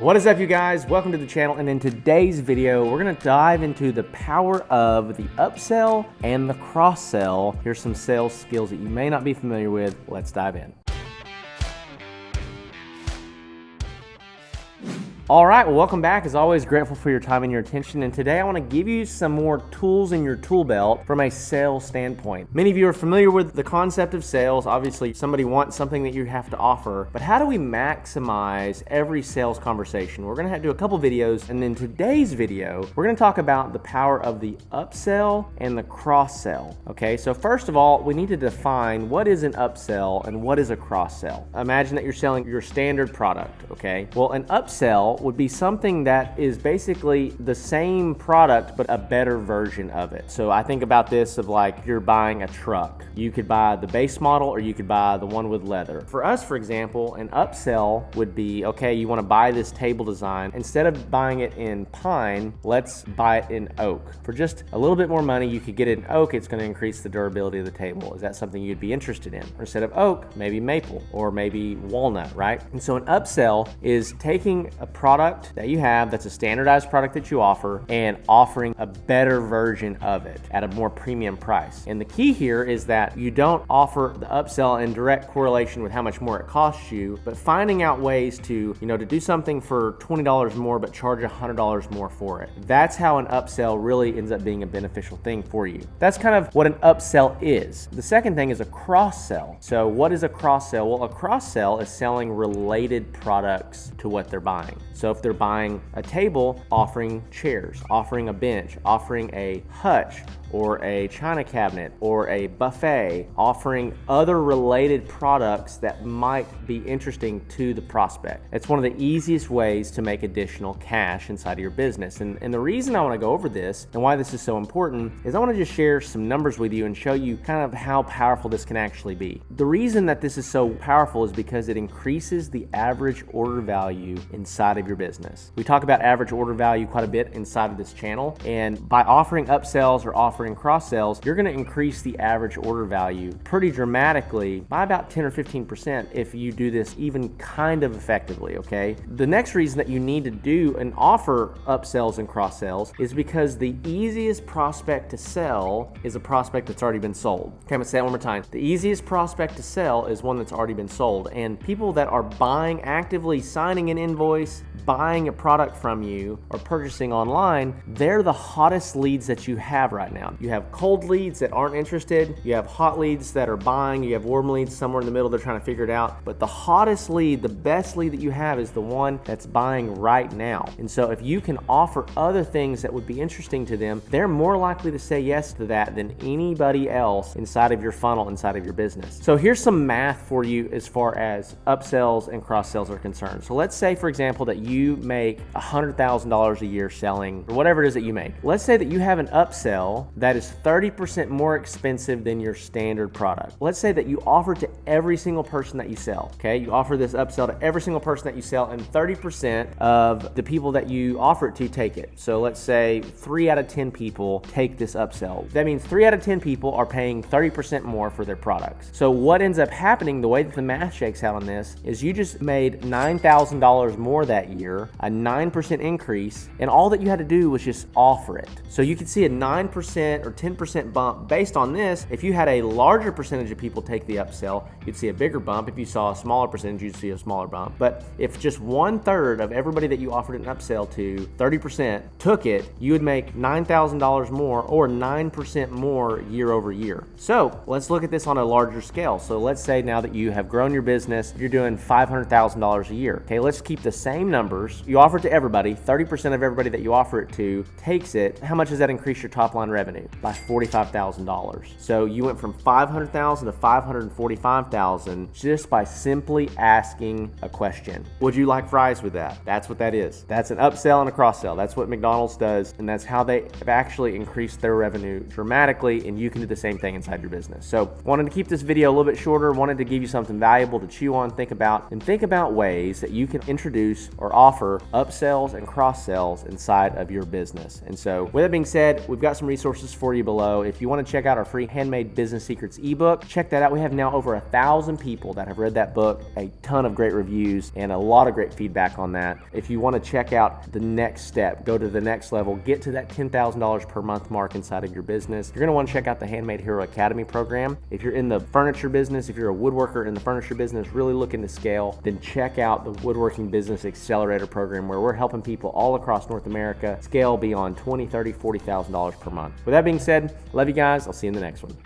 What is up, you guys? Welcome to the channel, and in today's video we're going to dive into the power of the upsell and the cross-sell. Here's some sales skills that you may not be familiar with. Let's dive in. All right, well, welcome back. As always, grateful for your time and your attention. And today I want to give you some more tools in your tool belt from a sales standpoint. Many of you are familiar with the concept of sales. Obviously, somebody wants something that you have to offer, but how do we maximize every sales conversation? We're going to do a couple videos, and in today's video, we're going to talk about the power of the upsell and the cross-sell. Okay, so first of all, we need to define what is an upsell and what is a cross-sell. Imagine that you're selling your standard product, okay? Well, an upsell would be something that is basically the same product but a better version of it. So I think about this of like you're buying a truck. You could buy the base model or you could buy the one with leather. For us, for example, an upsell would be, okay, you want to buy this table design. Instead of buying it in pine, let's buy it in oak. For just a little bit more money, you could get it in oak. It's going to increase the durability of the table. Is that something you'd be interested in? Or instead of oak, maybe maple or maybe walnut, right? And so an upsell is taking a product that you have that's a standardized product that you offer and offering a better version of it at a more premium price. And the key here is that you don't offer the upsell in direct correlation with how much more it costs you, but finding out ways to, to do something for $20 more but charge $100 more for it. That's how an upsell really ends up being a beneficial thing for you. That's kind of what an upsell is. The second thing is a cross-sell. So what is a cross-sell? Well, a cross-sell is selling related products to what they're buying. So if they're buying a table, offering chairs, offering a bench, offering a hutch, or a china cabinet, or a buffet, offering other related products that might be interesting to the prospect. It's one of the easiest ways to make additional cash inside of your business. And the reason I want to go over this and why this is so important is I want to just share some numbers with you and show you kind of how powerful this can actually be. The reason that this is so powerful is because it increases the average order value inside of your business. We talk about average order value quite a bit inside of this channel, and by offering upsells or offering cross-sells, you're going to increase the average order value pretty dramatically by about 10 or 15% if you do this even kind of effectively, okay? The next reason that you need to do and offer upsells and cross-sells is because the easiest prospect to sell is a prospect that's already been sold. Okay, I'm going to say it one more time. The easiest prospect to sell is one that's already been sold, and people that are buying, actively signing an invoice, buying a product from you, or purchasing online, they're the hottest leads that you have right now. You have cold leads that aren't interested, you have hot leads that are buying, you have warm leads somewhere in the middle, they're trying to figure it out. But the hottest lead, the best lead that you have is the one that's buying right now. And so if you can offer other things that would be interesting to them, they're more likely to say yes to that than anybody else inside of your funnel, inside of your business. So here's some math for you as far as upsells and cross-sells are concerned. So let's say, for example, that you make $100,000 a year selling, or whatever it is that you make. Let's say that you have an upsell that is 30% more expensive than your standard product. Let's say that you offer to every single person that you sell, okay? You offer this upsell to every single person that you sell, and 30% of the people that you offer it to take it. So let's say 3 out of 10 people take this upsell. That means 3 out of 10 people are paying 30% more for their products. So what ends up happening, the way that the math shakes out on this, is you just made $9,000 more that year, a 9% increase, and all that you had to do was just offer it. So you could see a 9% or 10% bump based on this. If you had a larger percentage of people take the upsell, you'd see a bigger bump. If you saw a smaller percentage, you'd see a smaller bump. But if just 1/3 of everybody that you offered an upsell to, 30%, took it, you would make $9,000 more, or 9% more year over year. So let's look at this on a larger scale. So let's say now that you have grown your business, you're doing $500,000 a year. Okay, let's keep the same numbers. You offer it to everybody, 30% of everybody that you offer it to takes it. How much does that increase your top line revenue? By $45,000. So you went from $500,000 to $545,000 just by simply asking a question. Would you like fries with that? That's what that is. That's an upsell and a cross-sell. That's what McDonald's does, and that's how they have actually increased their revenue dramatically, and you can do the same thing inside your business. So wanted to keep this video a little bit shorter, wanted to give you something valuable to chew on, think about, and think about ways that you can introduce or offer upsells and cross-sells inside of your business. And so with that being said, we've got some resources resources for you below. If you want to check out our free Handmade Business Secrets ebook, check that out. We have now over 1,000 people that have read that book, a ton of great reviews, and a lot of great feedback on that. If you want to check out the next step, go to the next level, get to that $10,000 per month mark inside of your business, you're going to want to check out the Handmade Hero Academy program. If you're in the furniture business, if you're a woodworker in the furniture business, really looking to scale, then check out the Woodworking Business Accelerator program, where we're helping people all across North America scale beyond $20,000, $30,000, $40,000 per month. With that being said, love you guys. I'll see you in the next one.